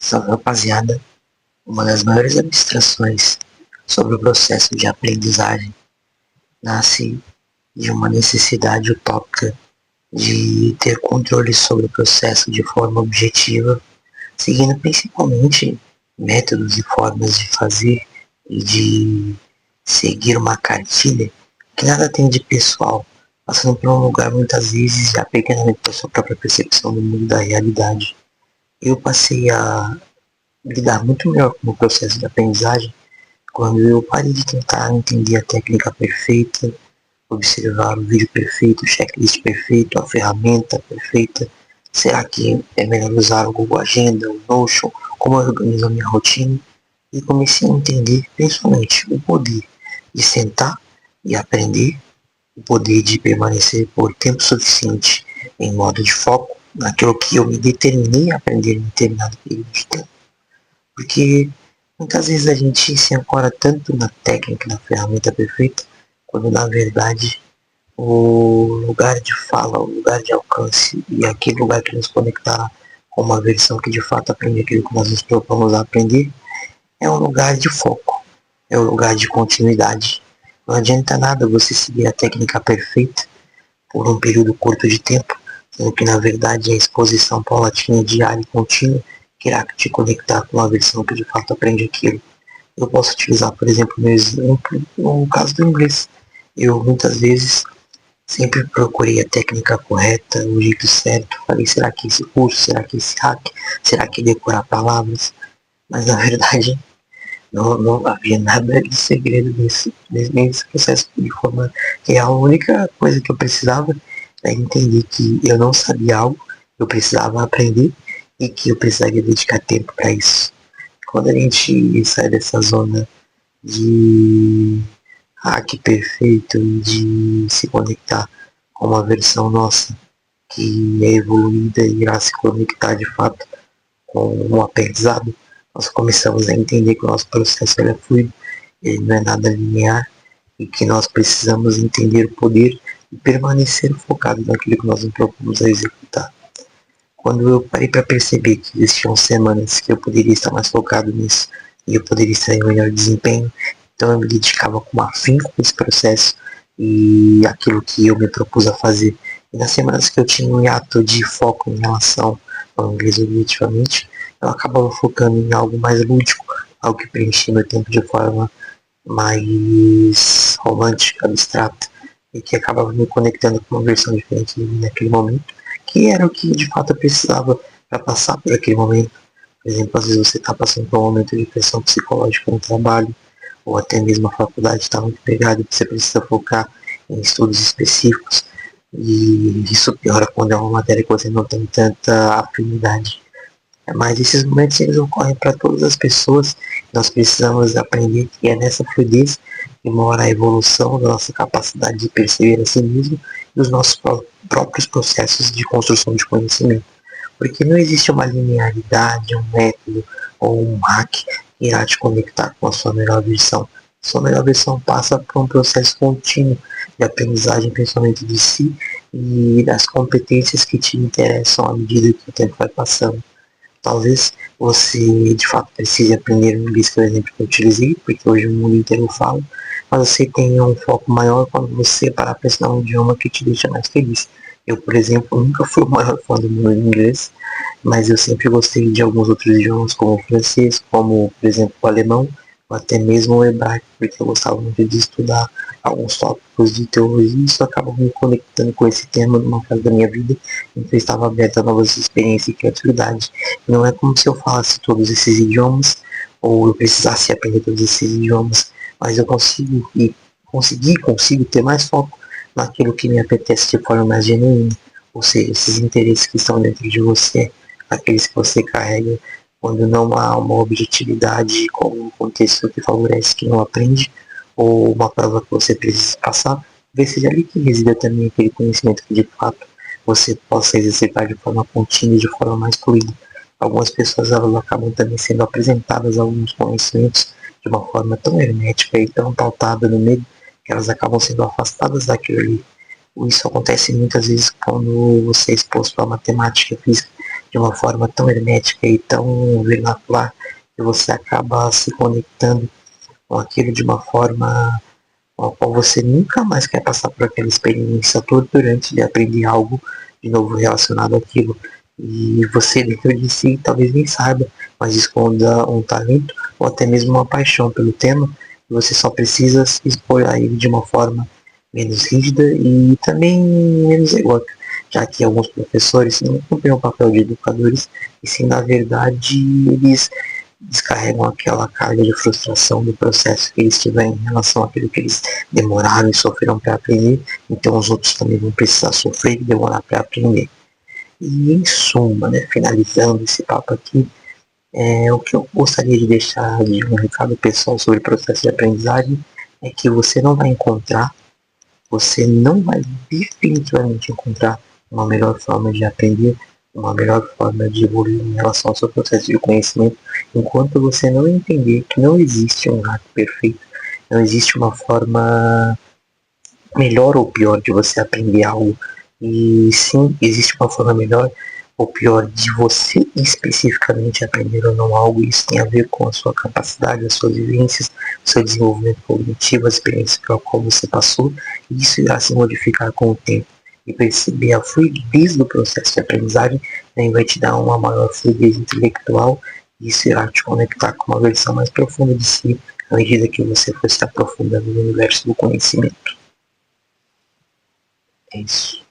Salve, rapaziada. Uma das maiores abstrações sobre o processo de aprendizagem nasce de uma necessidade utópica de ter controle sobre o processo de forma objetiva, seguindo principalmente métodos e formas de fazer e de seguir uma cartilha que nada tem de pessoal, passando por um lugar muitas vezes já pequenamente da sua própria percepção do mundo da realidade. Eu passei a lidar muito melhor com o processo de aprendizagem quando eu parei de tentar entender a técnica perfeita, observar o vídeo perfeito, o checklist perfeito, a ferramenta perfeita. Será que é melhor usar o Google Agenda, o Notion, como eu organizo a minha rotina? E comecei a entender principalmente o poder de sentar e aprender, o poder de permanecer por tempo suficiente em modo de foco naquilo que eu me determinei a aprender em determinado período de tempo. Porque muitas vezes a gente se ancora tanto na técnica, na ferramenta perfeita, quando na verdade o lugar de fala, o lugar de alcance e aquele lugar que nos conectará com uma versão que de fato aprende aquilo que nós nos propomos a aprender, é um lugar de foco, é um lugar de continuidade. Não adianta nada você seguir a técnica perfeita por um período curto de tempo, sendo que na verdade a exposição paulatina, diária e contínua que irá te conectar com uma versão que de fato aprende aquilo. Eu posso utilizar, por exemplo, meu exemplo no caso do inglês. Eu muitas vezes sempre procurei a técnica correta, o jeito certo. Falei, será que esse curso, será que esse hack, será que decorar palavras? Mas na verdade não havia nada de segredo nesse processo de forma real. A única coisa que eu precisava era entender que eu não sabia algo, eu precisava aprender e que eu precisaria dedicar tempo para isso. Quando a gente sai dessa zona de hack perfeito e de se conectar com uma versão nossa que é evoluída e irá se conectar de fato com um aprendizado, nós começamos a entender que o nosso processo é fluido, ele não é nada linear e que nós precisamos entender o poder e permanecer focado naquilo que nós nos propomos a executar. Quando eu parei para perceber que existiam semanas que eu poderia estar mais focado nisso e eu poderia estar em melhor desempenho, então eu me dedicava com afinco a esse processo e aquilo que eu me propus a fazer. E nas semanas que eu tinha um hiato de foco em relação ao inglês objetivamente, eu acabava focando em algo mais lúdico, algo que preenchia meu tempo de forma mais romântica, abstrata, e que acabava me conectando com uma versão diferente de mim naquele momento, que era o que de fato eu precisava para passar por aquele momento. Por exemplo, às vezes você está passando por um momento de pressão psicológica no trabalho, ou até mesmo a faculdade está muito pegada e você precisa focar em estudos específicos, e isso piora quando é uma matéria que você não tem tanta afinidade. Mas esses momentos eles ocorrem para todas as pessoas. Nós precisamos aprender que é nessa fluidez que mora a evolução da nossa capacidade de perceber a si mesmo e os nossos próprios processos de construção de conhecimento. Porque não existe uma linearidade, um método ou um hack que irá te conectar com a sua melhor versão. Sua melhor versão passa por um processo contínuo de aprendizagem, principalmente de si e das competências que te interessam à medida que o tempo vai passando. Talvez você de fato precise aprender o inglês, por exemplo, que eu utilizei, porque hoje o mundo inteiro fala, mas você tem um foco maior quando você parar para ensinar um idioma que te deixa mais feliz. Eu, por exemplo, nunca fui o maior fã do mundo inglês, mas eu sempre gostei de alguns outros idiomas, como o francês, como, por exemplo, o alemão, ou até mesmo o hebraico, porque eu gostava muito de estudar alguns tópicos de teologia e isso acaba me conectando com esse tema numa fase da minha vida em que eu estava aberto a novas experiências e criatividade. Não é como se eu falasse todos esses idiomas ou eu precisasse aprender todos esses idiomas, mas eu consigo ter mais foco naquilo que me apetece de forma mais genuína, ou seja, esses interesses que estão dentro de você, aqueles que você carrega, quando não há uma objetividade como um contexto que favorece quem não aprende, ou uma prova que você precisa passar, talvez seja ali que resida também aquele conhecimento que de fato você possa exercitar de forma contínua e de forma mais fluida. Algumas pessoas elas acabam também sendo apresentadas a alguns conhecimentos de uma forma tão hermética e tão pautada no medo que elas acabam sendo afastadas daquilo ali. Isso acontece muitas vezes quando você é exposto à matemática, física, de uma forma tão hermética e tão vernacular que você acaba se conectando com aquilo de uma forma ao qual você nunca mais quer passar por aquela experiência torturante de aprender algo de novo relacionado àquilo. E você dentro de si talvez nem saiba, mas esconda um talento ou até mesmo uma paixão pelo tema, e você só precisa se expor a ele de uma forma menos rígida e também menos egóica, já que alguns professores não cumprem o papel de educadores, e sim, na verdade, eles descarregam aquela carga de frustração do processo que eles tiverem em relação àquilo que eles demoraram e sofreram para aprender, então os outros também vão precisar sofrer e demorar para aprender. E em suma, né, finalizando esse papo aqui, o que eu gostaria de deixar de um recado pessoal sobre o processo de aprendizagem é que você não vai definitivamente encontrar uma melhor forma de aprender, uma melhor forma de evoluir em relação ao seu processo de conhecimento, enquanto você não entender que não existe um hack perfeito, não existe uma forma melhor ou pior de você aprender algo. E sim, existe uma forma melhor ou pior de você especificamente aprender ou não algo. Isso tem a ver com a sua capacidade, as suas vivências, o seu desenvolvimento cognitivo, as experiências pela qual você passou. E isso irá se modificar com o tempo. E perceber a fluidez do processo de aprendizagem também vai te dar uma maior fluidez intelectual. E isso irá te conectar com uma versão mais profunda de si à medida que você for se aprofundando no universo do conhecimento. É isso.